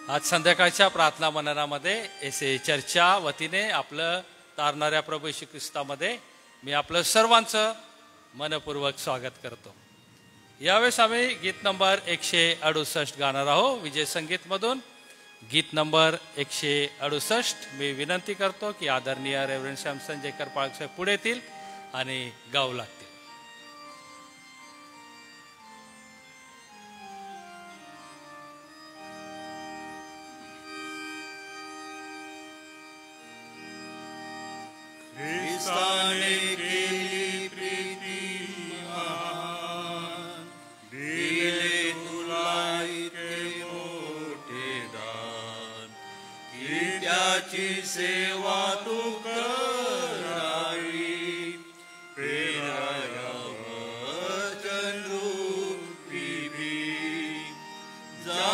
आज संध्याकाळच्या प्रार्थना मननामध्ये एसे चर्चा वतीने आपलं तारणाऱ्या प्रभू येशू ख्रिस्तामध्ये मी आपलं सर्वांचं मनपूर्वक स्वागत करतो. यावेळेस आम्ही गीत नंबर 168 गाणार आहोत. विजय संगीतमधून गीत नंबर 168. मी विनंती करतो की आदरणीय रेव्हरंड सॅमसन जयकर पाळकसाहेब पुढे येतील आणि गाऊ लागतील. ख्रिस्ताने केली प्रीती महान, दिले तुला इतके मोठे दान, की त्याची सेवा तू करावी. प्रेराया वचन रूपी बी, जा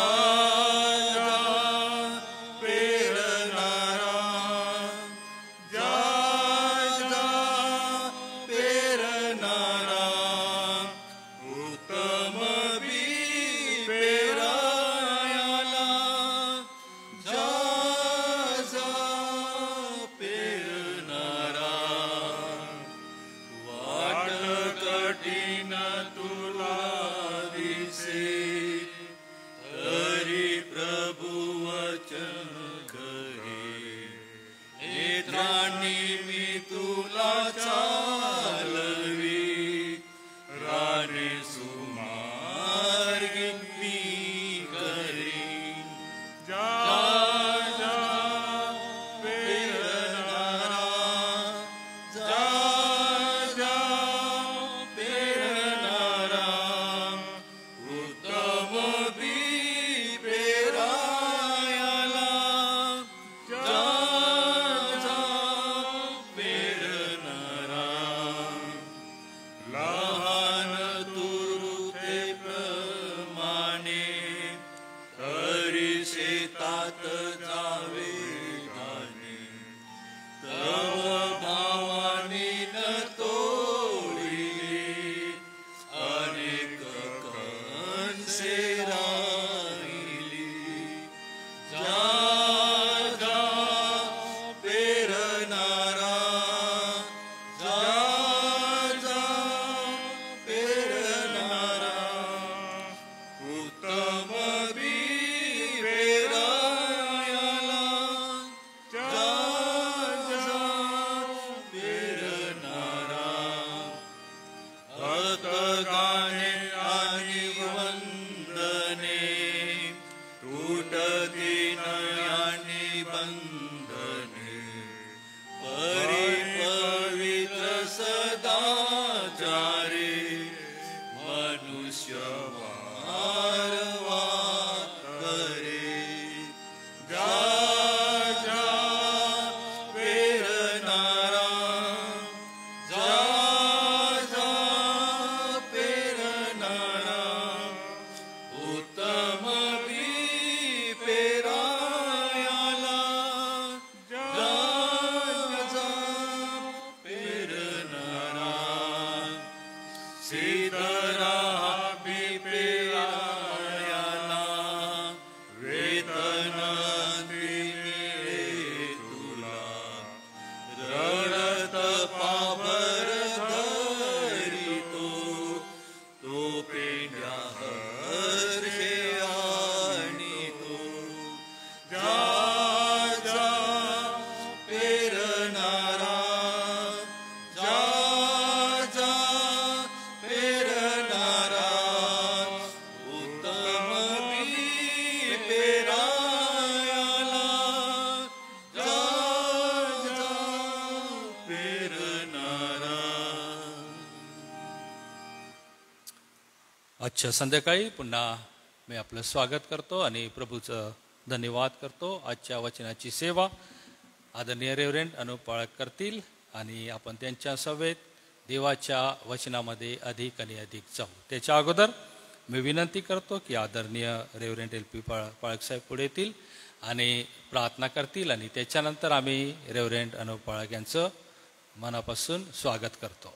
आजच्या संध्याकाळी पुन्हा मी आपलं स्वागत करतो आणि प्रभूचं धन्यवाद करतो. आजच्या वचनाची सेवा आदरणीय रेव्हरंड अनुप पाळक करतील आणि आपण त्यांच्या सवेत देवाच्या वचनामध्ये अधिक आणि अधिक जाऊ. त्याच्या अगोदर मी विनंती करतो की आदरणीय रेव्हरंड LP पाळक साहेब पुढे येतील आणि प्रार्थना करतील आणि त्याच्यानंतर आम्ही रेव्हरंड अनुप पाळक यांचं मनापासून स्वागत करतो.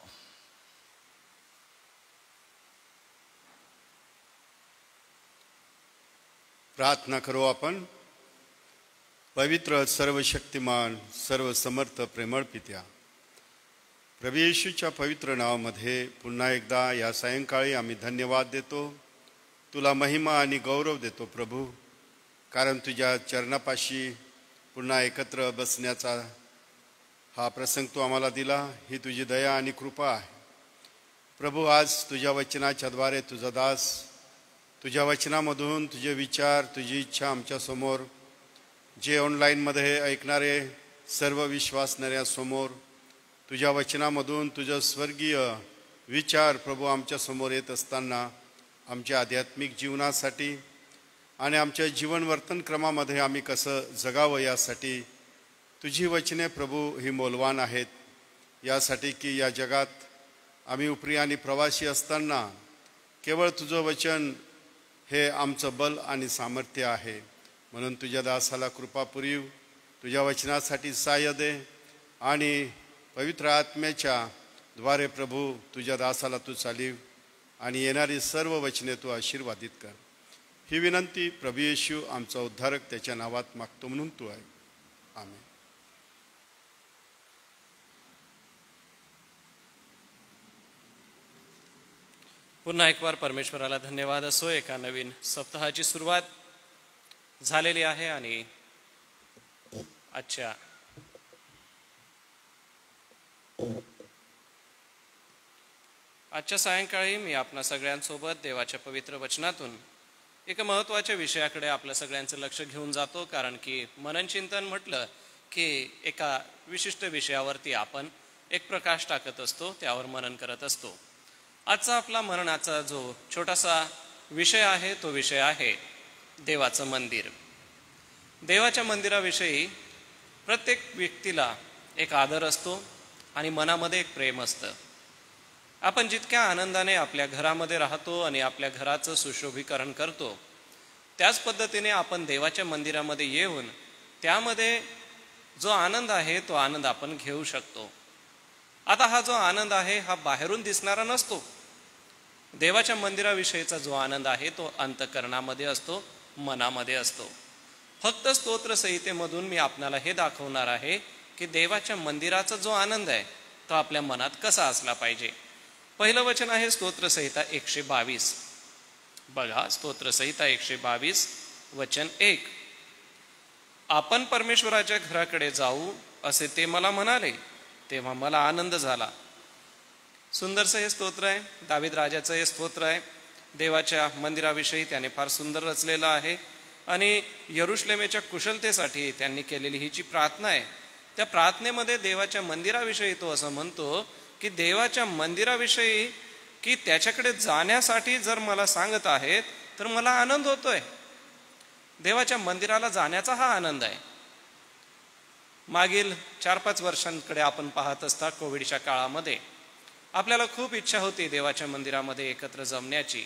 प्रार्थना करू आपण. पवित्र, सर्वशक्तिमान, सर्वसमर्थ, प्रेमळ पित्या, प्रभू येशूच्या पवित्र नावामध्ये पुन्हा एकदा या सायंकाळी आम्ही धन्यवाद देतो, तुला महिमा आणि गौरव देतो प्रभू, कारण तुझ्या चरणापाशी पुन्हा एकत्र बसण्याचा हा प्रसंग तू आम्हाला दिला. ही तुझी दया आणि कृपा आहे प्रभू. आज तुझ्या वचनाच्याद्वारे तुझा दास तुझ्या वचनामधून तुझे विचार, तुझी इच्छा आमच्यासमोर, जे ऑनलाईनमध्ये ऐकणारे सर्व विश्वासणाऱ्यासमोर तुझ्या वचनामधून तुझं स्वर्गीय विचार प्रभू आमच्यासमोर येत असताना आमच्या आध्यात्मिक जीवनासाठी आणि आमच्या जीवन वर्तन क्रमामध्ये आम्ही कसं जगावं यासाठी तुझी वचने प्रभू ही मौल्यवान आहेत. यासाठी की या जगात आम्ही उपरी आणि प्रवासी असताना केवळ तुझं वचन हे आमचं बल आणि सामर्थ्य आहे. म्हणून तुझ्या दासाला कृपा पुरीव, तुझ्या वचनासाठी सहाय्य दे आणि पवित्र आत्म्याच्या द्वारे प्रभू तुझ्या दासाला तू चालीव आणि येणारी सर्व वचने तू आशीर्वादित कर. ही विनंती प्रभू येशू आमचा उद्धारक त्याच्या नावात मागतो म्हणून तू आहे. आमेन. पुन्हा एक बार परमेश्वराला धन्यवाद असो. एका नवीन सप्ताहाची सुरुवात झालेली आहे आणि आजच्या सायंकाळी मी आपणा सगळ्यांसोबत देवाच्या पवित्र वचनातून एका महत्त्वाच्या विषयाकडे आपल्या सगळ्यांचं लक्ष घेऊन जातो. कारण की मननचिंतन म्हटलं की एका विशिष्ट विषयावरती आपण एक प्रकाश टाकत असतो, त्यावर मनन करत असतो. आजचा आपला मननाचा जो छोटासा विषय आहे तो विषय आहे देवाचं मंदिर. देवाच्या मंदिराविषयी प्रत्येक व्यक्तीला एक आदर असतो आणि मनामध्ये एक प्रेम असतं. आपण जितक्या आनंदाने आपल्या घरामध्ये राहतो आणि आपल्या घराचं सुशोभीकरण करतो, त्याच पद्धतीने आपण देवाच्या मंदिरामध्ये येऊन त्यामध्ये जो आनंद आहे तो आनंद आपण घेऊ शकतो. आता हा जो आनंद आहे हा बाहेरून दिसणारा नसतो. देवाच्या मंदिराविषयीचा जो आनंद आहे तो अंतःकरणामध्ये असतो, मनामध्ये असतो. फक्त स्तोत्र संहितेमधून मी आपल्याला हे दाखवणार आहे की देवाच्या मंदिराचा जो आनंद आहे तो आपल्या मनात कसा असला पाहिजे. पहिलं वचन आहे स्तोत्र संहिता 122. बघा, स्तोत्र संहिता 122 वचन 1. आपण परमेश्वराच्या घराकडे जाऊ असे ते मला म्हणाले, तेव्हा मला आनंद झाला. सुंदरसं हे स्तोत्र आहे. दावीद राजाचं हे स्तोत्र आहे. देवाच्या मंदिराविषयी त्याने फार सुंदर रचलेलं आहे आणि यरुशलेमेच्या कुशलतेसाठी त्यांनी केलेली ही जी प्रार्थना आहे, त्या प्रार्थनेमध्ये देवाच्या मंदिराविषयी तो असं म्हणतो की देवाच्या मंदिराविषयी की त्याच्याकडे जाण्यासाठी जर मला सांगत आहेत तर मला आनंद होतोय. देवाच्या मंदिराला जाण्याचा हा आनंद आहे. मागील 4-5 वर्षांकडे आपण पाहत असता कोविडच्या काळामध्ये आपल्याला खूप इच्छा होती देवाच्या मंदिरामध्ये एकत्र जमण्याची.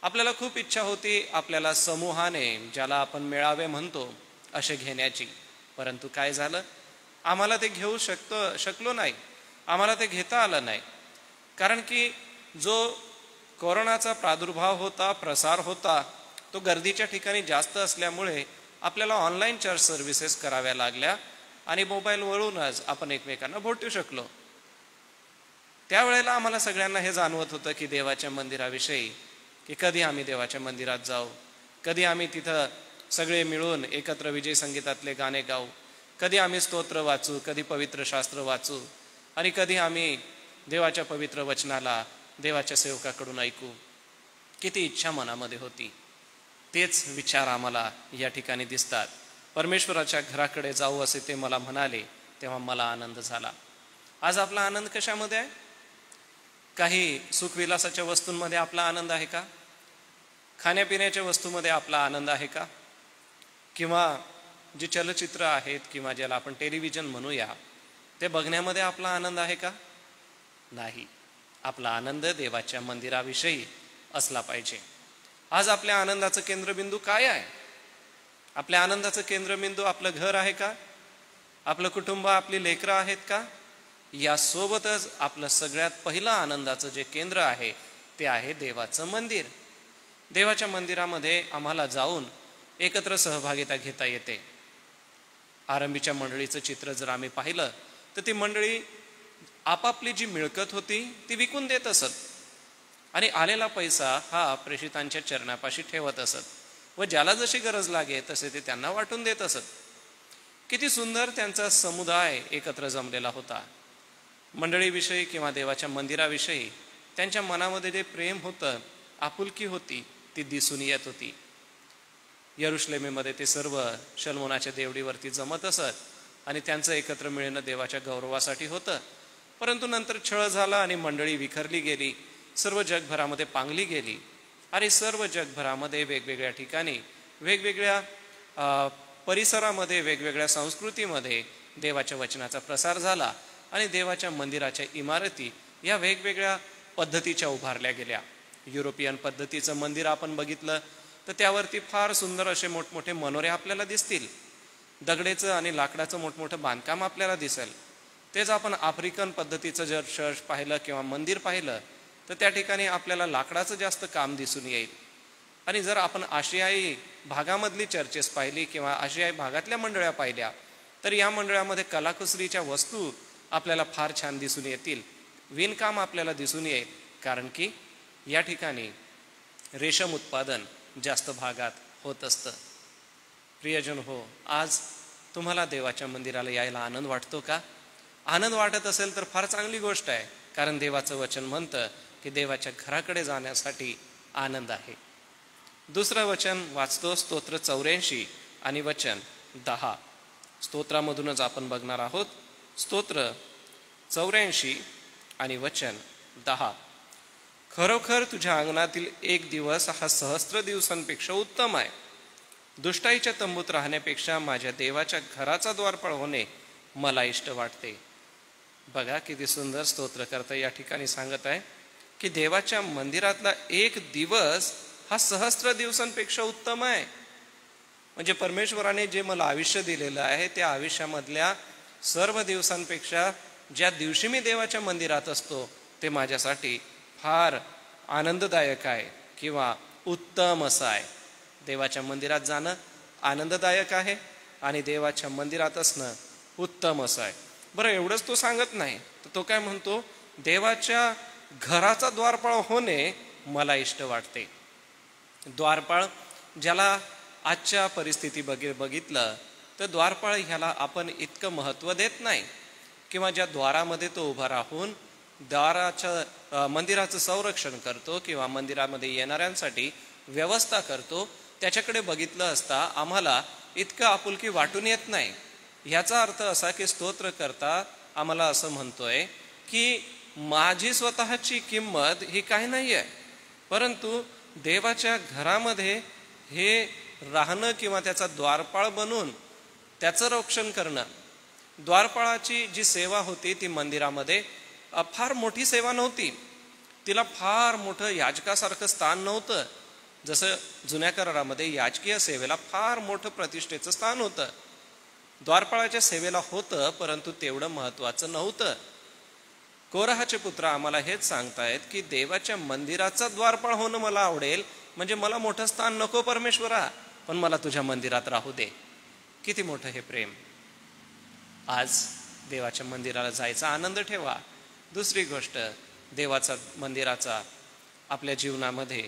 आपल्याला खूप इच्छा होती आपल्याला समूहाने, ज्याला आपण मेळावे म्हणतो, असे घेण्याची. परंतु काय झालं, आम्हाला ते घेऊ शकलो नाही, आम्हाला ते घेता आलं नाही. कारण की जो कोरोनाचा प्रादुर्भाव होता, प्रसार होता, तो गर्दीच्या ठिकाणी जास्त असल्यामुळे आपल्याला ऑनलाईन चर्च सर्व्हिसेस कराव्या लागल्या आणि मोबाईलवरूनच आपण एकमेकांना भेटू शकलो. त्यावेळेला आम्हाला सगळ्यांना हे जाणवत होतं की देवाच्या मंदिराविषयी की कधी आम्ही देवाच्या मंदिरात जाऊ, कधी आम्ही तिथं सगळे मिळून एकत्र विजय संगीतातले गाणे गाऊ, कधी आम्ही स्तोत्र वाचू, कधी पवित्र शास्त्र वाचू आणि कधी आम्ही देवाच्या पवित्र वचनाला देवाच्या सेवकाकडून ऐकू. किती इच्छा मनामध्ये होती. तेच विचार आम्हाला या ठिकाणी दिसतात. परमेश्वराच्या घराकडे जाऊ असे ते मला म्हणाले, तेव्हा मला आनंद झाला. आज आपला आनंद कशामध्ये आहे? काही सुखविलासाच्या वस्तूंमध्ये आपला आनंद आहे का? खाण्यापिण्याच्या वस्तूमध्ये आपला आनंद आहे का? किंवा जी चलचित्र आहेत किंवा ज्याला आपण टेलिव्हिजन म्हणूया, ते बघण्यामध्ये आपला आनंद आहे का? नाही. आपला आनंद देवाच्या मंदिराविषयी असला पाहिजे. आज आपल्या आनंदाचं केंद्रबिंदू काय आहे? आपल्या आनंदाचं केंद्रबिंदू आपलं घर आहे का? आपलं कुटुंब, आपली लेकरं आहेत का? यासोबतच आपलं सगळ्यात पहिलं आनंदाचं जे केंद्र आहे ते आहे देवाचं मंदिर. देवाच्या मंदिरामध्ये आम्हाला जाऊन एकत्र सहभागिता घेता येते. आरंभीच्या मंडळीचं चित्र जर आम्ही पाहिलं तर ती मंडळी आपापली जी मिळकत होती ती विकून देत असत आणि आलेला पैसा हा प्रेषितांच्या चरणापाशी ठेवत असत व ज्याला जशी गरज लागे तसे ते त्यांना वाटून देत असत. किती सुंदर त्यांचा समुदाय एकत्र जमलेला होता. मंडळीविषयी किंवा देवाच्या मंदिराविषयी त्यांच्या मनामध्ये जे प्रेम होतं, आपुलकी होती, ती दिसून येत होती. यरुशलेमेमध्ये ते सर्व शल्मोनाच्या देवडीवरती जमत असत आणि त्यांचं एकत्र मिळणं देवाच्या गौरवासाठी होतं. परंतु नंतर छळ झाला आणि मंडळी विखरली गेली, सर्व जगभरामध्ये पांगली गेली आणि सर्व जगभरामध्ये वेगवेगळ्या ठिकाणी वेगवेगळ्या परिसरामध्ये वेगवेगळ्या संस्कृतीमध्ये देवाच्या वचनाचा प्रसार झाला आणि देवाच्या मंदिराच्या इमारती या वेगवेगळ्या पद्धतीच्या उभारल्या गेल्या. युरोपियन पद्धतीचं मंदिर आपण बघितलं तर त्यावरती फार सुंदर असे मोठमोठे मनोरे आपल्याला दिसतील. दगडेचं आणि लाकडाचं मोठमोठं बांधकाम आपल्याला दिसेल. तेच आपण आफ्रिकन पद्धतीचं जर चर्च पाहिलं किंवा मंदिर पाहिलं तर त्या ठिकाणी आपल्याला लाकडाचं जास्त काम दिसून येईल. आणि जर आपण आशियाई भागामधली चर्चेस पाहिली किंवा आशियाई भागातल्या मंडळ्या पाहिल्या तर या मंडळामध्ये कलाकुसरीच्या वस्तू आपल्याला फार छान दिसून येतील. विणकाम आपल्याला दिसून येईल, कारण की या ठिकाणी रेशम उत्पादन जास्त भागात होत असतं. प्रियजन हो, आज तुम्हाला देवाच्या मंदिराला यायला आनंद वाटतो का? आनंद वाटत असेल तर फार चांगली गोष्ट आहे, कारण देवाचं वचन म्हणतं की देवाच्या घराकडे जाण्यासाठी आनंद आहे. दुसरं वचन वाचतो, स्तोत्र 84 आणि वचन 10. स्तोत्रामधूनच आपण बघणार आहोत. स्तोत्र 84 आणि वचन 10. खरोखर तुझ्या अंगणातील एक दिवस हा सहस्त्र दिवसांपेक्षा उत्तम आहे. दुष्टाईच्या तंबूत राहण्यापेक्षा माझ्या देवाच्या घराचा द्वारपाळ होणे मला इष्ट वाटते. बघा किती सुंदर स्तोत्रकर्ता या ठिकाणी सांगत आहे की देवाच्या मंदिरातला एक दिवस हा सहस्त्र दिवसांपेक्षा उत्तम आहे. म्हणजे परमेश्वराने जे मला आयुष्य दिलेलं आहे त्या आयुष्यामधल्या सर्व दिवसांपेक्षा ज्या दिवशी मी देवाच्या मंदिरात असतो ते माझ्यासाठी फार आनंददायक आहे किंवा उत्तम असं आहे. देवाच्या मंदिरात जाणं आनंददायक आहे आणि देवाच्या मंदिरात असणं उत्तम असं आहे. बरं, एवढंच तो सांगत नाही, तर तो काय म्हणतो, देवाच्या घराचा द्वारपाळ होणे मला इष्ट वाटते. द्वारपाळ ज्याला आजच्या परिस्थिती बघितलं तर द्वारपाळ ह्याला आपण इतकं महत्त्व देत नाही किंवा ज्या द्वारामध्ये तो उभा राहून द्वाराच्या मंदिराचं संरक्षण करतो किंवा मंदिरामध्ये येणाऱ्यांसाठी व्यवस्था करतो, त्याच्याकडे बघितलं असता आम्हाला इतकं आपुलकी वाटून येत नाही. ह्याचा अर्थ असा की स्तोत्रकर्ता आम्हाला असं म्हणतोय की माझी स्वतःची किंमत ही काही नाही आहे, परंतु देवाच्या घरामध्ये हे राहणं किंवा त्याचा द्वारपाळ बनून त्याचं रक्षण करणं. द्वारपाळाची जी सेवा होती ती मंदिरामध्ये फार मोठी सेवा नव्हती. तिला फार मोठं याजकासारखं स्थान नव्हतं. जसं जुन्या करारामध्ये याजकीय सेवेला फार मोठं प्रतिष्ठेचं स्थान होतं. द्वारपाळाच्या सेवेला होतं, परंतु तेवढं महत्वाचं नव्हतं. कोरहाचे पुत्र आम्हाला हेच सांगतायत की देवाच्या मंदिराचा द्वारपाळ होणं मला आवडेल, म्हणजे मला मोठं स्थान नको परमेश्वरा, पण मला तुझ्या मंदिरात राहू दे. किती मोठं हे प्रेम. आज देवाच्या मंदिराला जायचा आनंद ठेवा. दुसरी गोष्ट, देवाचा मंदिराचा आपल्या जीवनामध्ये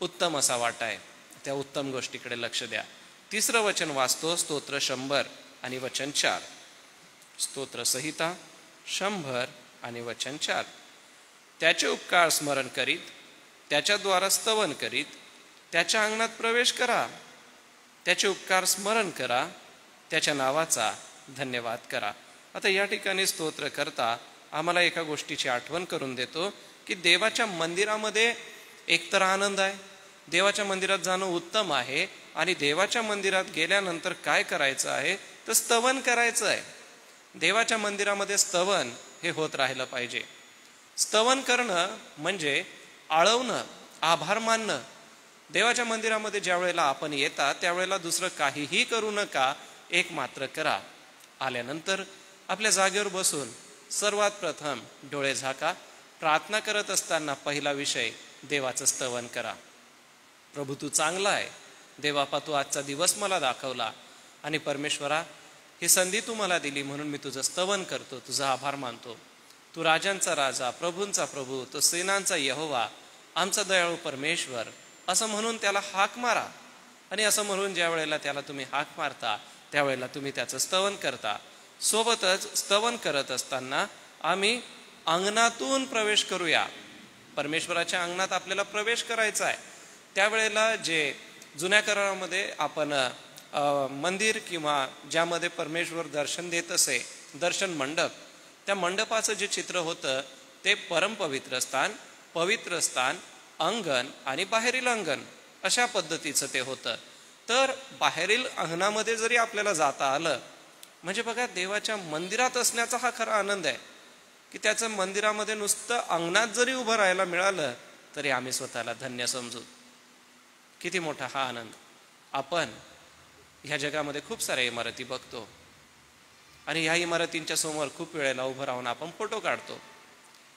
उत्तम असा वाटा आहे, त्या उत्तम गोष्टीकडे लक्ष द्या. तिसरं वचन वाचतो, स्तोत्र 100 आणि वचन 4. स्तोत्र संहिता 100 आणि वचन 4. त्याचे उपकार स्मरण करीत, त्याच्याद्वारा स्तवन करीत, त्याच्या अंगणात प्रवेश करा. त्याचे उपकार स्मरण करा, त्याच्या नावाचा धन्यवाद करा. आता या ठिकाणी स्तोत्र करता आम्हाला एका गोष्टीची आठवण करून देतो की देवाच्या मंदिरामध्ये एकतर आनंद आहे, देवाच्या मंदिरात जाणं उत्तम आहे, आणि देवाच्या मंदिरात गेल्यानंतर काय करायचं आहे तर स्तवन करायचं आहे. देवाच्या मंदिरामध्ये स्तवन हे होत राहिलं पाहिजे. स्तवन करणं म्हणजे आळवणं, आभार मानणं. देवाच्या मंदिरामध्ये ज्या वेळेला आपण येता त्यावेळेला दुसरं काहीही करू नका, एक मात्र करा. आल्यानंतर आपल्या जागेवर बसून सर्वात प्रथम डोळे झाका. प्रार्थना करत असताना पहिला विषय देवाचं स्तवन करा. प्रभू तू चांगला आहे, देवापा तू आजचा दिवस मला दाखवला, आणि परमेश्वरा, ही संधी तू मला दिली म्हणून मी तुझं स्तवन करतो, तुझा आभार मानतो. तू राजांचा राजा, प्रभूंचा प्रभू, तो सेनांचा यहोवा, आमचा दयाळू परमेश्वर, असं म्हणून त्याला हाक मारा. आणि असं म्हणून ज्या वेळेला त्याला तुम्ही हाक मारता त्यावेळेला तुम्ही त्याचं स्तवन करता. सोबतच स्तवन करत असताना आम्ही अंगणातून प्रवेश करूया. परमेश्वराच्या अंगणात आपल्याला प्रवेश करायचा आहे. त्यावेळेला जे जुन्या करारामध्ये आपण मंदिर किंवा ज्यामध्ये परमेश्वर दर्शन देत असे, दर्शन मंडप, त्या मंडपाचं जे चित्र होतं ते परमपवित्र स्थान, पवित्र स्थान, अंगण आणि बाहेरील अंगण अशा पद्धतीचं ते होतं. तर बाहेरील अंगणामध्ये जरी आपल्याला जाता आलं म्हणजे बघा, देवाच्या मंदिरात असण्याचा हा खरा आनंद आहे की त्याचं मंदिरामध्ये नुसतं अंगणात जरी उभं राहायला मिळालं तरी आम्ही स्वतःला धन्य समजू. किती मोठा हा आनंद. आपण ह्या जगामध्ये खूप साऱ्या इमारती बघतो आणि ह्या इमारतींच्या समोर खूप वेळेला उभं राहून आपण फोटो काढतो,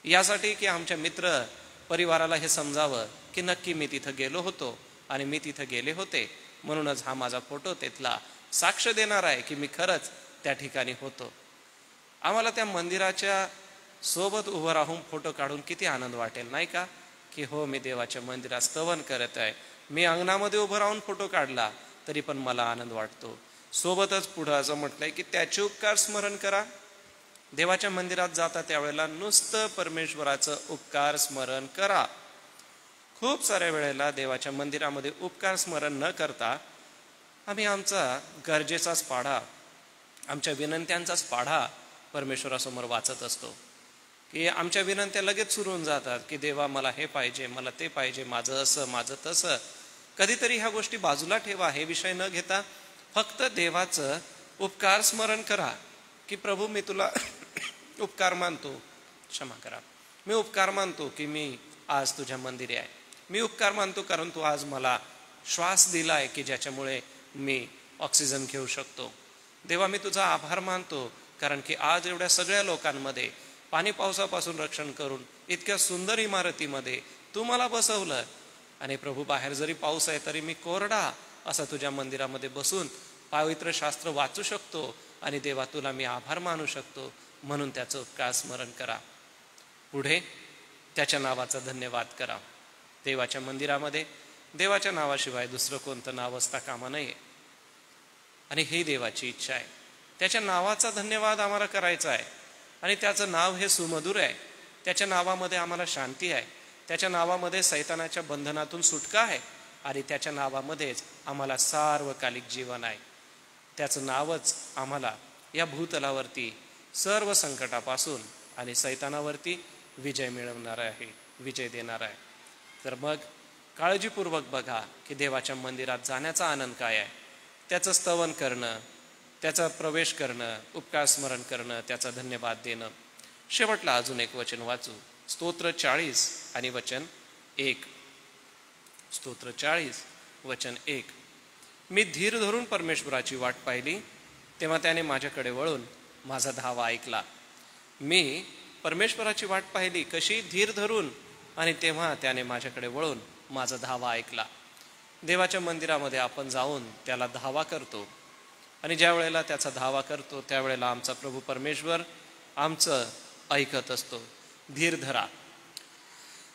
यासाठी की आमच्या मित्र परिवाराला हे समजावं की नक्की मी तिथं गेलो होतो आणि मी तिथं गेले होते, म्हणूनच हा माझा फोटो तिथला साक्ष देणार आहे की मी खरंच त्या ठिकाणी होतो. आम्हाला त्या मंदिराच्या सोबत उभं राहून फोटो काढून किती आनंद वाटेल नाही का, की हो मी देवाच्या मंदिरात स्तवन करत आहे. मी अंगणामध्ये उभं राहून फोटो काढला तरी पण मला आनंद वाटतो. सोबतच पुढं असं म्हटलंय की त्याचे उपकार स्मरण करा. देवाच्या मंदिरात जाता त्यावेळेला नुसतं परमेश्वराचं उपकार स्मरण करा. खूप साऱ्या वेळेला देवाच्या मंदिरामध्ये उपकार स्मरण न करता आम्ही आमचा गरजेचाच पाढा, आमच्या विनंत्यांचाच पाढा परमेश्वरासमोर वाचत असतो की आमच्या विनंत्या लगेच सुरू होऊन जातात की देवा मला हे पाहिजे, मला ते पाहिजे, माझं असं, माझं तसं. कधीतरी ह्या गोष्टी बाजूला ठेवा, हे विषय न घेता फक्त देवाचं उपकार स्मरण करा की प्रभू मी तुला उपकार मानतो, क्षमा करा, मी उपकार मानतो की मी आज तुझ्या मंदिरी आहे. मी उपकार मानतो कारण तू आज मला श्वास दिलाय की ज्याच्यामुळे मी ऑक्सिजन घेऊ शकतो. देवा मी तुझा आभार मानतो कारण की आज एवढ्या सगळ्या लोकांमध्ये पाणी पावसापासून रक्षण करून इतक्या सुंदर इमारतीमध्ये तू मला बसवलं. आणि प्रभू बाहेर जरी पाऊस आहे तरी मी कोरडा असा तुझ्या मंदिरामध्ये बसून पवित्र शास्त्र वाचू शकतो आणि देवा तुला मी आभार मानू शकतो. म्हणून त्याचं उपकार स्मरण करा. पुढे त्याच्या नावाचा धन्यवाद करा. देवाच्या मंदिरामध्ये देवाच्या नावाशिवाय दुसरं कोणतं नाव असता कामा नये आणि ही देवाची इच्छा आहे. त्याच्या नावाचा धन्यवाद आम्हाला करायचा आहे आणि त्याचं नाव हे सुमधुर आहे. त्याच्या नावामध्ये आम्हाला शांती आहे. त्याच्या नावामध्ये सैतानाच्या बंधनातून सुटका आहे आणि त्याच्या नावामध्येच आम्हाला सार्वकालिक जीवन आहे. त्याचं नावच आम्हाला या भूतलावरती सर्व संकटापासून आणि सैतानावरती विजय मिळवणार आहे, विजय देणार आहे. तर मग काळजीपूर्वक बघा की देवाच्या मंदिरात जाण्याचा आनंद काय आहे. त्याचं स्तवन करणं, त्याचा प्रवेश करणं, उपकार स्मरण करणं, त्याचा धन्यवाद देणं. शेवटला अजून एक वचन वाचू. स्तोत्र 40 आणि वचन 1. स्तोत्र 40 वचन 1. मी धीर धरून परमेश्वराची वाट पाहिली, तेव्हा त्याने माझ्याकडे वळून माझा धावा ऐकला. मी परमेश्वराची वाट पाहिली कशी, धीर धरून, आणि तेव्हा त्याने माझ्याकडे वळून माझा धावा ऐकला. देवाच्या मंदिरामध्ये आपण जाऊन त्याला धावा करतो आणि ज्या वेळेला त्याचा धावा करतो त्यावेळेला आमचा प्रभू परमेश्वर आमचं ऐकत असतो. धीर धरा.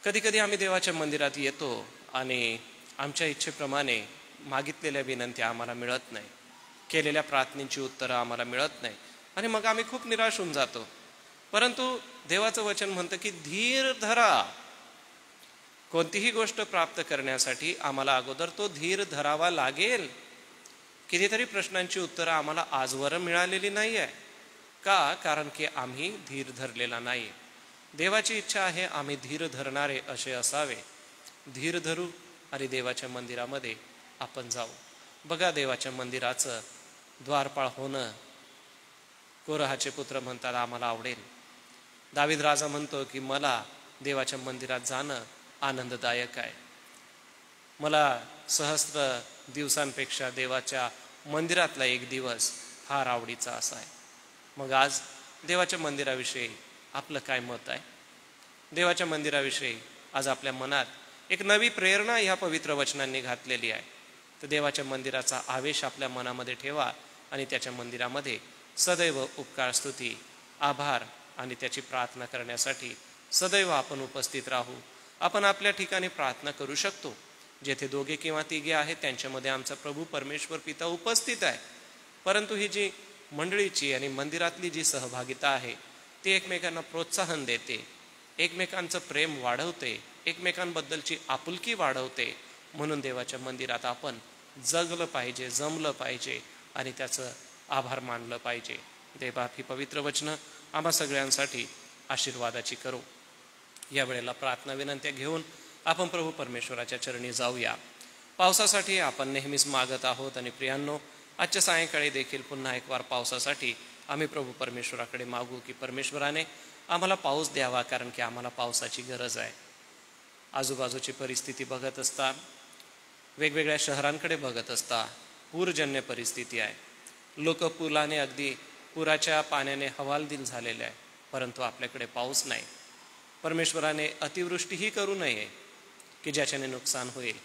कधी कधी आम्ही देवाच्या मंदिरात येतो आणि आमच्या इच्छेप्रमाणे मागितलेल्या विनंत्या आम्हाला मिळत नाही, केलेल्या प्रार्थनेची उत्तरं आम्हाला मिळत नाही आणि मग आम्ही खूप निराश होऊन जातो. परंतु देवाचं वचन म्हणतं की धीर धरा. कोणतीही गोष्ट प्राप्त करण्यासाठी आम्हाला अगोदर तो धीर धरावा लागेल. कितीतरी प्रश्नांची उत्तरं आम्हाला आजवर मिळालेली नाही आहे. का? कारण की आम्ही धीर धरलेला नाही. देवाची इच्छा आहे आम्ही धीर धरणारे असे असावे. धीर धरू आणि देवाच्या मंदिरामध्ये आपण जाऊ. बघा, देवाच्या मंदिराचं द्वारपाळ होणं कोरहाचे पुत्र म्हणतात आम्हाला आवडेल. दावीद राजा म्हणतो की मला देवाच्या मंदिरात जाणं आनंददायक आहे. मला सहस्त्र दिवसांपेक्षा देवाच्या मंदिरातला एक दिवस फार आवडीचा असा आहे. मग आज देवाच्या मंदिराविषयी आपलं काय मत आहे? देवाच्या मंदिराविषयी आज आपल्या मनात एक नवी प्रेरणा ह्या पवित्र वचनांनी घातलेली आहे. तर देवाच्या मंदिराचा आवेश आपल्या मनामध्ये ठेवा आणि त्याच्या मंदिरामध्ये सदैव उपकार स्तुती आभार आणि त्याची प्रार्थना करण्यासाठी सदैव आपण उपस्थित राहू. आपण आपल्या ठिकाणी प्रार्थना करू शकतो. जेथे 2 किंवा 3 आहेत त्यांच्यामध्ये आमचा प्रभू परमेश्वर पिता उपस्थित आहे. परंतु ही जी मंडळीची आणि मंदिरातली जी सहभागिता आहे ती एकमेकांना प्रोत्साहन देते, एकमेकांचं प्रेम वाढवते, एकमेकांबद्दलची आपुलकी वाढवते. म्हणून देवाच्या मंदिरात आपण जगलं पाहिजे, जमलं पाहिजे आणि त्याचं आभार मानलं पाहिजे. देवबाप ही पवित्र वचनं आम्हा सगळ्यांसाठी आशीर्वादाची करो. या वेळेला प्रार्थना विनंत्या घेऊन आपण प्रभू परमेश्वराच्या चरणी जाऊया. पावसासाठी आपण नेहमीच मागत आहोत आणि प्रियांनो, आजच्या सायंकाळी देखील पुन्हा एक वार पावसासाठी आम्ही प्रभू परमेश्वराकडे मागू की परमेश्वराने आम्हाला पाऊस द्यावा, कारण की आम्हाला पावसाची गरज आहे. आजूबाजूची परिस्थिती बघत असता, वेगवेगळ्या शहरांकडे बघत असता पूरजन्य परिस्थिती आहे. लोक पुलाने अगदी पुराच्या पाण्याने हवालदिल झालेले आहे, परंतु आपल्याकडे पाऊस नाही. परमेश्वराने अतिवृष्टीही करू नये की ज्याच्याने नुकसान होईल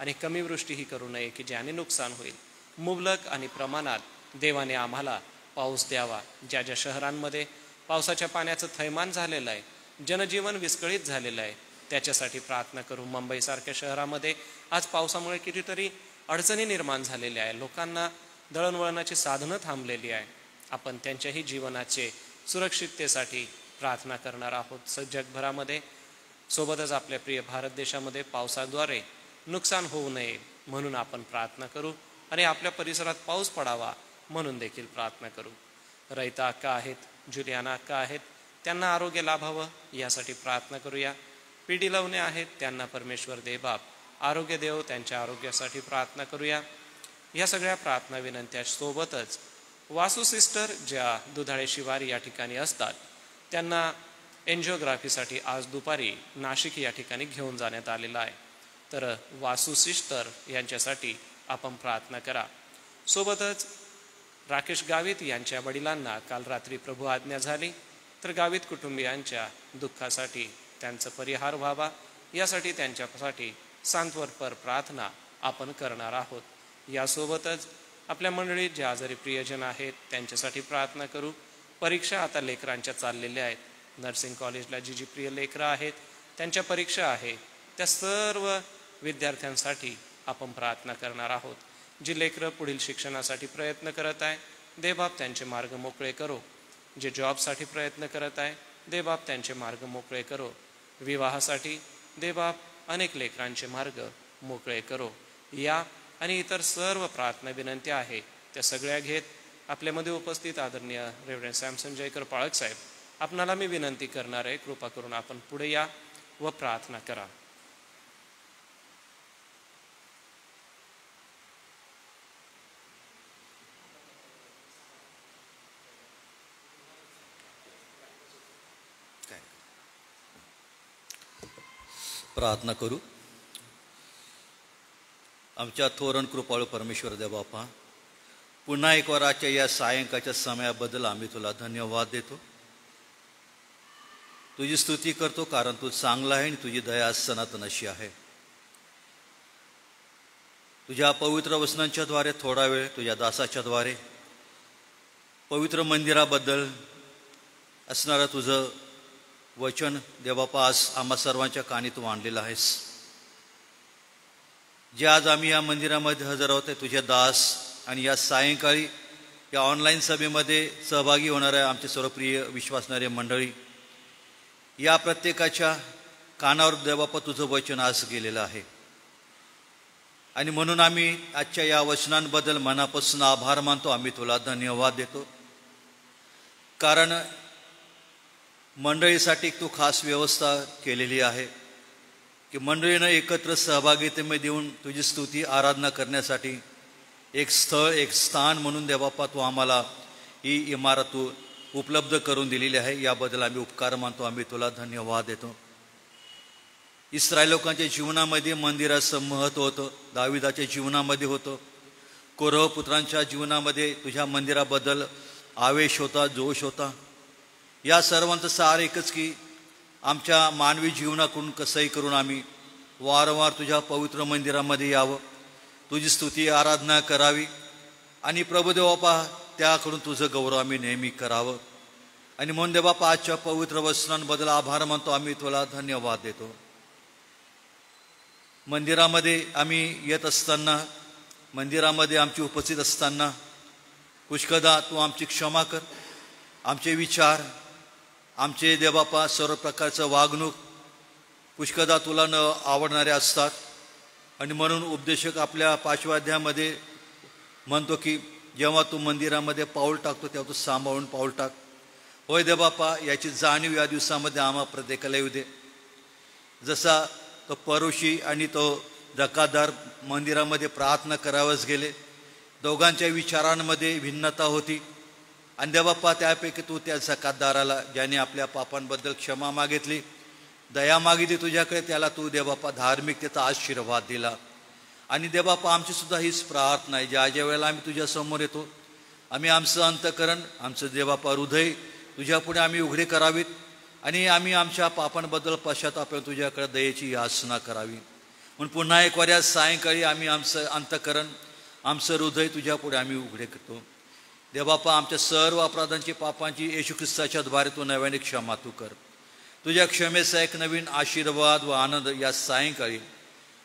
आणि कमी वृष्टीही करू नये की ज्याने नुकसान होईल. मुबलक आणि प्रमाणात देवाने आम्हाला पाऊस द्यावा. ज्या ज्या शहरांमध्ये पावसाच्या पाण्याचं थैमान झालेलं आहे, जनजीवन विस्कळीत झालेलं आहे, त्याच्यासाठी प्रार्थना करू. मुंबईसारख्या शहरामध्ये आज पावसामुळे कितीतरी अडचणी निर्माण झालेल्या आहे. लोकांना दळणवळणाची साधनं थांबलेली आहे. आपण त्यांच्याही जीवनाचे सुरक्षिततेसाठी प्रार्थना करणार आहोत. जगभरामध्ये सोबतच आपल्या प्रिय भारत देशामध्ये पावसाद्वारे नुकसान होऊ नये म्हणून आपण प्रार्थना करू आणि आपल्या परिसरात पाऊस पडावा म्हणून देखील प्रार्थना करू. रयता अक्का आहेत, जुलियाना अक्का आहेत, त्यांना आरोग्य लाभावं यासाठी प्रार्थना करूया. पिढी लवणे आहेत, त्यांना परमेश्वर देवबाप आरोग्य देव, त्यांच्या आरोग्यासाठी प्रार्थना करूया. या सगळ्या प्रार्थना विनंत्या सोबतच वासू सिस्टर ज्या दुधाळे शिवारी या ठिकाणी असतात त्यांना एन्जिओग्राफीसाठी आज दुपारी नाशिक या ठिकाणी घेऊन जाण्यात आलेलं आहे. तर वासू सिस्टर यांच्यासाठी आपण प्रार्थना करा. सोबतच राकेश गावित यांच्या वडिलांना काल रात्री प्रभू आज्ञा झाली, तर गावित कुटुंबियांच्या दुःखासाठी त्यांचा परिहार व्हावा यासाठी त्यांच्यासाठी सांत्वनपर प्रार्थना आपण करणार आहोत. यासोबतच आपल्या मंडळीत जे आजारी प्रियजन आहेत त्यांच्यासाठी प्रार्थना करू. परीक्षा आता लेकरांच्या चाललेल्या आहेत. नर्सिंग कॉलेजला जी प्रिय लेकरं आहेत त्यांच्या परीक्षा आहे, त्या सर्व विद्यार्थ्यांसाठी आपण प्रार्थना करणार आहोत. जी लेकरं पुढील शिक्षणासाठी प्रयत्न करत आहे, देवबाप त्यांचे मार्ग मोकळे करो. जे जॉबसाठी प्रयत्न करत आहे, देवबाप त्यांचे मार्ग मोकळे करो. विवाहासाठी देवबाप अनेक लेकरांचे मार्ग मोकळे करो. या आणि इतर सर्व प्रार्थना विनंत्या आहे त्या सगळ्या घेत आपल्यामध्ये उपस्थित आदरणीय रेव्हरंड सॅमसन जयकर पाळक साहेब, आपणाला मी विनंती करणार आहे, कृपा करून आपण पुढे या व प्रार्थना करा. प्रार्थना करू. आमच्या थोरण कृपाळू परमेश्वर देवबापा, पुन्हा एक वाराच्या या सायंकाळच्या समयाबद्दल आम्ही तुला धन्यवाद देतो. तुझी स्तुती करतो, कारण तू चांगला आहे आणि तुझी दया सनातन अशी आहे. तुझ्या पवित्र वचनांच्या द्वारे थोडा वेळ तुझ्या दासाच्या द्वारे पवित्र मंदिराबद्दल असणारं तुझं वचन देवबापा आज आम्हा सर्वांच्या कानी तू आणलेलं आहेस. जे आज आम्ही या मंदिरामध्ये हजर आहोत तुझे दास आणि या सायंकाळी या ऑनलाईन सभेमध्ये सहभागी होणाऱ्या आमचे सर्व प्रिय विश्वासणारे मंडळी, या प्रत्येकाच्या कानावर देवबापा तुझं वचन आज गेलेलं आहे. आणि म्हणून आम्ही आजच्या या वचनांबद्दल मनापासून आभार मानतो. आम्ही तुला धन्यवाद देतो, कारण मंडळीसाठी तू खास व्यवस्था केलेली आहे की मंडळीनं एकत्र सहभागितेमध्ये देऊन तुझी स्तुती आराधना करण्यासाठी एक स्थळ, एक स्थान म्हणून देवबापा तू आम्हाला ही इमारत तू उपलब्ध करून दिलेली आहे. याबद्दल आम्ही उपकार मानतो. आम्ही तुला धन्यवाद देतो. इस्रायल लोकांच्या जीवनामध्ये मंदिराचं महत्त्व होतं, दाविदाच्या जीवनामध्ये होतं, कोरह पुत्रांच्या जीवनामध्ये तुझ्या मंदिराबद्दल आवेश होता, जोश होता. या सर्वांचं सार एकच की आमच्या मानवी जीवनाकडून कसंही करून आम्ही वारंवार तुझ्या पवित्र मंदिरामध्ये यावं, तुझी स्तुती आराधना करावी आणि प्रभुदेव बापा त्याकडून तुझं गौरव आम्ही नेहमी करावं. आणि म्हणून देव बापा आजच्या पवित्र वचनांबद्दल आभार मानतो. आम्ही तुला धन्यवाद देतो. मंदिरामध्ये आम्ही येत असताना, मंदिरामध्ये आमची उपस्थित असताना पुष्कळदा तू आमची क्षमा कर. आमचे विचार, आमचे देवबापा सर्व प्रकारचं वागणूक पुष्कळदा तुला न आवडणारे असतात. आणि म्हणून उपदेशक आपल्या 5व्या अध्यायामध्ये म्हणतो की जेव्हा तू मंदिरामध्ये पाऊल टाकतो तेव्हा तू सांभाळून पाऊल टाक. होय देवबापा, याची जाणीव या दिवसामध्ये आम्हा प्रत्येकाला येऊ दे. जसा तो परोशी आणि तो जकातदार मंदिरामध्ये प्रार्थना करावयास गेले, दोघांच्या विचारांमध्ये भिन्नता होती. आणि देवबापा त्यापैकी तू त्या जकातदाराला, ज्याने आपल्या पापांबद्दल क्षमा मागितली, दया मागितली तुझ्याकडे, त्याला तू देवबापा धार्मिकतेचा आशीर्वाद दिला. आणि देवबापा आमची सुद्धा हीच प्रार्थना आहे, ज्या ज्या वेळेला आम्ही तुझ्यासमोर येतो, आम्ही आमचं अंतःकरण, आमचं देवबापा हृदय तुझ्यापुढे आम्ही उघडे करावीत. आणि आम्ही आमच्या पापांबद्दल पश्चाताप तुझ्याकडे दयेची याचना करावी. म्हणून पुन्हा एक वाऱ्या सायंकाळी आम्ही आमचं अंतःकरण, आमचं हृदय तुझ्यापुढे आम्ही उघडे करतो. देवबापा आमच्या सर्व अपराधांची, पापांची येशू ख्रिस्ताच्या द्वारे तू नव्याने क्षमा तू कर. तुझ्या क्षमेचा एक नवीन आशीर्वाद व आनंद या सायंकाळी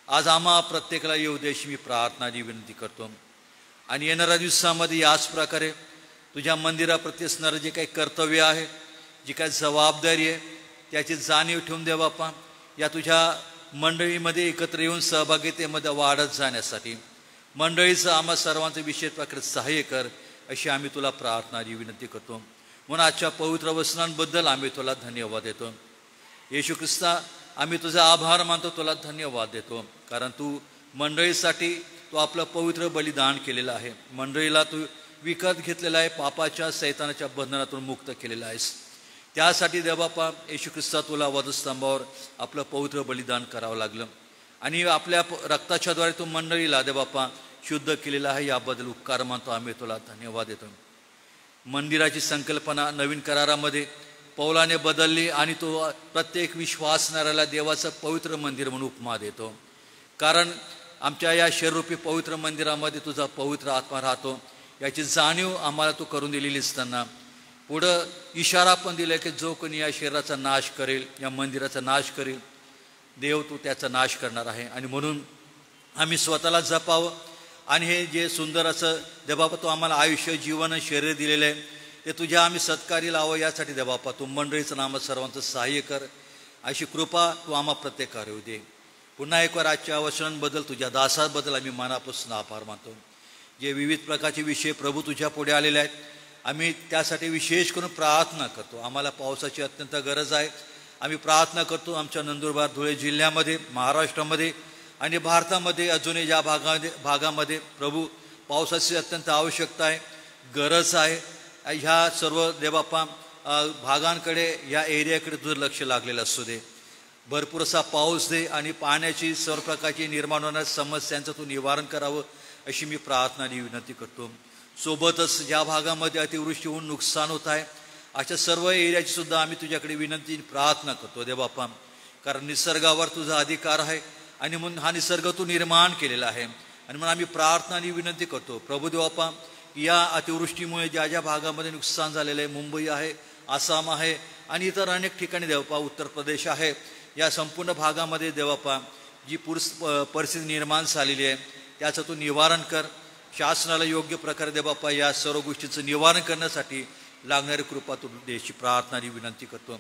आज आम्हा प्रत्येकाला येऊ दे अशी मी प्रार्थना आणि विनंती करतो. आणि येणाऱ्या दिवसामध्ये याच प्रकारे तुझ्या मंदिराप्रती असणारं जे काही कर्तव्य आहे, जी काही जबाबदारी आहे, त्याची जाणीव ठेवून दे बापा. या तुझ्या मंडळीमध्ये एकत्र येऊन सहभागितेमध्ये वाढत जाण्यासाठी मंडळीचं आम्हा सर्वांचं विशेष प्रकारे सहाय्य कर अशी आम्ही तुला प्रार्थना आणि विनंती करतो. म्हणून आजच्या पवित्र वचनांबद्दल आम्ही तुला धन्यवाद देतो. येशू ख्रिस्ता, आम्ही तुझा आभार मानतो, तुला धन्यवाद देतो, कारण तू मंडळीसाठी तू आपलं पवित्र बलिदान केलेलं आहे. मंडळीला तू विकत घेतलेला आहे, पापाच्या सैतानाच्या बंधनातून मुक्त केलेला आहेस. त्यासाठी देवबापा येशू ख्रिस्ता तुला वधस्तंभावर आपलं पवित्र बलिदान करावं लागलं. आणि आपल्या रक्ताच्याद्वारे तू मंडळीला देवबापा शुद्ध केलेलं आहे. याबद्दल उपकार मानतो, आम्ही तुला धन्यवाद देतो. मंदिराची संकल्पना नवीन करारामध्ये पौलाने बदलली आणि तो प्रत्येक विश्वासणाऱ्याला देवाचं पवित्र मंदिर म्हणून उपमा देतो. कारण आमच्या या शरीररूपी पवित्र मंदिरामध्ये तुझा पवित्र आत्मा राहतो, याची जाणीव आम्हाला तू करून दिलेली असताना पुढं इशारा पण दिला की जो कोणी या शरीराचा नाश करेल, या मंदिराचा नाश करेल, देव तू त्याचा नाश करणार आहे. आणि म्हणून आम्ही स्वतःला जपावं आणि हे जे सुंदर असं देवबापा तू आम्हाला आयुष्य, जीवन, शरीर दिलेलं आहे, ते तुझ्या आम्ही सत्कारी लावं. यासाठी देवबापा तू मंडळीचं नाम सर्वांचं सहाय्य कर, अशी कृपा तू आम्हा प्रत्येकावर येऊ दे. पुन्हा एकवार आजच्या वचनांबद्दल, तुझ्या दासाबद्दल आम्ही मनापासून आभार मानतो. जे विविध प्रकारचे विषय प्रभू तुझ्या पुढे आलेले आहेत, आम्ही त्यासाठी विशेष करून प्रार्थना करतो. आम्हाला पावसाची अत्यंत गरज आहे. आम्ही प्रार्थना करतो आमच्या नंदुरबार, धुळे जिल्ह्यामध्ये, महाराष्ट्रामध्ये आणि भारतामध्ये अजूनही ज्या भागामध्ये प्रभू पावसाची अत्यंत आवश्यकता आहे, गरज आहे. ह्या सर्व देवबापा भागांकडे, या एरियाकडे तुझं लक्ष लागलेलं असू दे. भरपूर असा पाऊस दे आणि पाण्याची सर्व प्रकारची निर्माण होणाऱ्या समस्यांचं तू निवारण करावं अशी मी प्रार्थना आणि विनंती करतो. सोबतच ज्या भागामध्ये अतिवृष्टी होऊन नुकसान होत आहे, अशा सर्व एरियाची सुद्धा आम्ही तुझ्याकडे विनंती प्रार्थना करतो देवबापा. कारण निसर्गावर तुझा अधिकार आहे आणि म्हणून हा निसर्ग तू निर्माण केलेला आहे. आणि म्हणून आम्ही प्रार्थना आणि विनंती करतो प्रभू देवबापा, या अतिवृष्टीमुळे ज्या ज्या भागामध्ये नुकसान झालेलं आहे, मुंबई आहे, आसाम आहे आणि इतर अनेक ठिकाणी देवबापा, उत्तर प्रदेश आहे, या संपूर्ण भागामध्ये देवबापा जी परिस्थिती निर्माण झालेली आहे त्याचं तू निवारण कर. शासनाला योग्य प्रकारे देवबापा या सर्व गोष्टीचं निवारण करण्यासाठी लागणारी कृपा तू देशी प्रार्थना आणि विनंती करतो.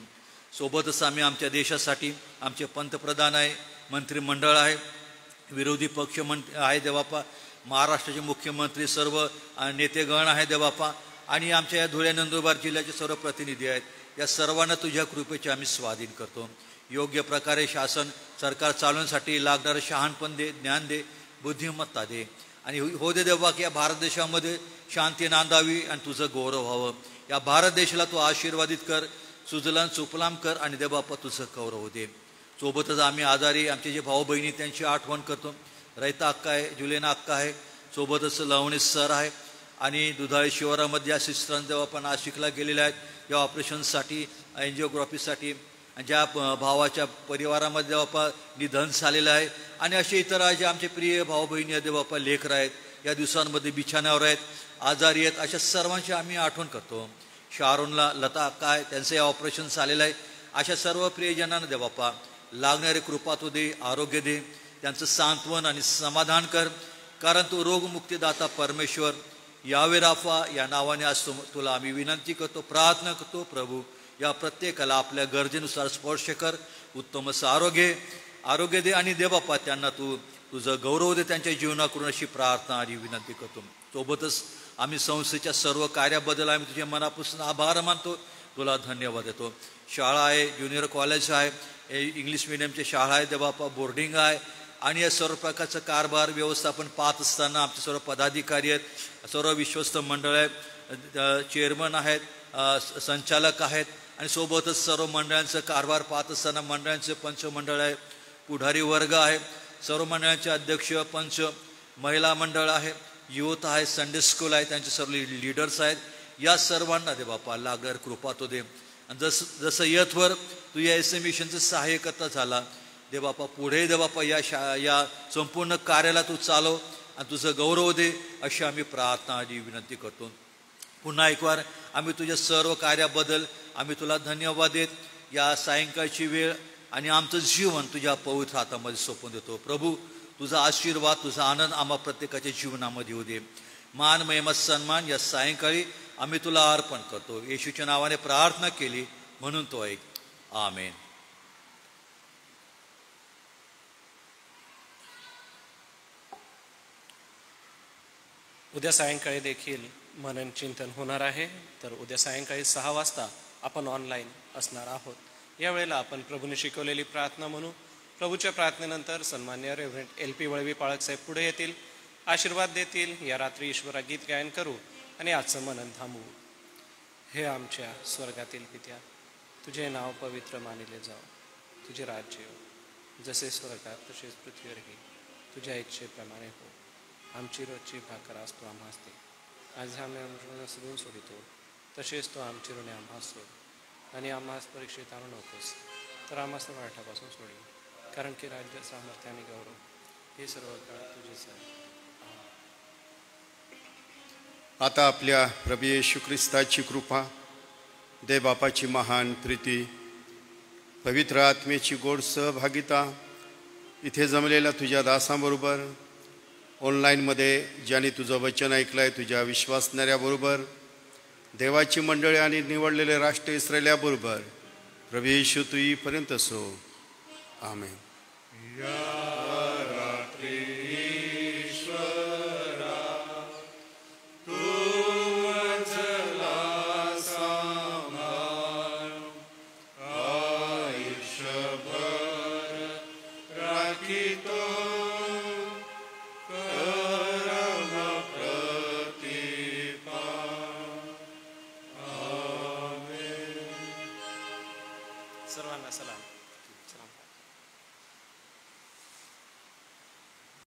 सोबतच आम्ही आमच्या देशासाठी आमचे पंतप्रधान आहे, मंत्रिमंडळ आहे, विरोधी पक्ष आहे देवबापा, महाराष्ट्राचे मुख्यमंत्री, सर्व नेतेगण आहे देवबापा, आणि आमच्या या धुळे नंदुरबार जिल्ह्याचे सर्व प्रतिनिधी आहेत. या सर्वांना तुझ्या कृपेचे आम्ही स्वाधीन करतो. योग्य प्रकारे शासन सरकार चालवण्यासाठी लागणारं शहाणपण दे, ज्ञान दे, बुद्धिमत्ता दे. आणि हो दे देवा की या भारत देशामध्ये शांती नांदावी आणि तुझं गौरव व्हावं. या भारत देशाला तू आशीर्वादित कर, सुजलाम सुफलाम कर आणि देवबापा तुझं गौरव दे. सोबतच आम्ही आजारी आमचे जे भाऊ बहिणी त्यांची आठवण करतो. रैता अक्का आहे, जुलेना अक्का आहे, सोबतच लवणे सर आहे आणि दुधाळी शिवारामध्ये या सिस्टरांना देवबापा नाशिकला गेलेल्या आहेत या ऑपरेशनसाठी, एन्जिओग्राफीसाठी. ज्या भावाच्या परिवारामध्ये देवबापा निधन झालेलं आहे आणि असे इतर जे आमचे प्रिय भाऊ बहिणी देवबापा लेकरं आहेत, या दिवसांमध्ये बिछाण्यावर आहेत, आजारी आहेत, अशा सर्वांची आम्ही आठवण करतो. शारोनला, लता काय त्यांचं या ऑपरेशन झालेलं आहे, अशा सर्व प्रियजनांना दे बाप्पा लागणारे कृपा तू दे, आरोग्य दे, त्यांचं सांत्वन आणि समाधान कर, कारण तू रोगमुक्तीदाता परमेश्वर यावे राफा या नावाने आज तुला आम्ही विनंती करतो, प्रार्थना करतो. प्रभू या प्रत्येकाला आपल्या गरजेनुसार स्पर्श कर, उत्तम असं आरोग्य दे आणि दे बाप्पा त्यांना तू तुझं गौरव दे त्यांच्या जीवनाकडून, अशी प्रार्थना आणि विनंती करतो. सोबतच आम्ही संस्थेच्या सर्व कार्याबद्दल आम्ही तुझ्या मनापासून आभार मानतो, तुला धन्यवाद देतो. शाळा आहे, ज्युनियर कॉलेज आहे, इंग्लिश मिडियमची शाळा आहे, दे बाप्पा बोर्डिंग आहे, आणि या सर्व प्रकारचं कारभार व्यवस्थापन पाहत असताना आमचे सर्व पदाधिकारी आहेत, सर्व विश्वस्त मंडळ आहेत, चेअरमन आहेत, संचालक आहेत, आणि सोबतच सर्व मंडळांचं कारभार पाहत असताना मंडळांचे पंचमंडळ आहे, पुढारी वर्ग आहे, सर्व मंडळांचे अध्यक्ष, पंच, महिला मंडळ आहे, युवत आहे, संडे स्कूल आहे, त्यांचे सर्व लीडर्स आहेत. या सर्वांना दे बाप्पा लागणार कृपा तो दे. आणि जसं यथवर तू या एस एम मिशनचं सहाय्य करता झाला दे बाप्पा, पुढे दे बाप्पा या संपूर्ण कार्याला तू चालव आणि तुझं गौरव दे, अशी आम्ही प्रार्थना आणि विनंती करतो. पुन्हा एक वार आम्ही तुझ्या सर्व कार्याबद्दल आम्ही तुला धन्यवाद देत. या सायंकाळची वेळ आणि आमचं जीवन तुझ्या पवित्र हातामध्ये सोपवून देतो. प्रभू तुझा आशीर्वाद, तुझा आनंद आम्हा प्रत्येकाच्या जीवनामध्ये येऊ दे. मान, महिमा, सन्मान या सायंकाळी आम्ही तुला अर्पण करतो. येशूच्या नावाने प्रार्थना केली म्हणून तो ऐक. आमेन. उद्या सायंकाळी देखील मनन चिंतन होणार आहे. तर उद्या सायंकाळी 6 वाजता आपण ऑनलाईन असणार आहोत. यावेळेला आपण प्रभूने शिकवलेली प्रार्थना म्हणू. प्रभूच्या प्रार्थनेनंतर सन्मान्य रेव्हरंड LP वळवी पाळक साहेब पुढे येतील, आशीर्वाद देतील. या रात्री ईश्वरा गीत गायन करू आणि आजचं मनन थांबवू. हे आमच्या स्वर्गातील पित्या, तुझे नाव पवित्र मानिले जाओ, तुझे राज्य येऊ, जसे स्वर्गात तसेच पृथ्वीवरही तुझ्या इच्छेप्रमाणे हो. आमची रोजची भाकर आज तू आम्हास दे. आज आम्ही आमच्या सगळून सोडितो, तसेच तो आमची ऋणे आम्हास सोड, आणि आम्हास परीक्षेत आणू नकोस, तर आम्हास वाटापासून सोडील. कारण की राज्य, सामर्थ्य आणि गौरव हे सर्व काळ तुझेच आहे. आता आपल्या प्रभू येशू ख्रिस्ताची कृपा, देवबापाची महान प्रीती, पवित्र आत्मेची गोड सहभागिता इथे जमलेल्या तुझ्या दासांबरोबर, ऑनलाईनमध्ये ज्यांनी तुझं वचन ऐकलं आहे तुझ्या विश्वासणाऱ्याबरोबर, देवाची मंडळी आणि निवडलेले राष्ट्र इस्रायल्याबरोबर प्रभू येशू तू येईपर्यंत सो. आमेन. सर्वांना सलाम.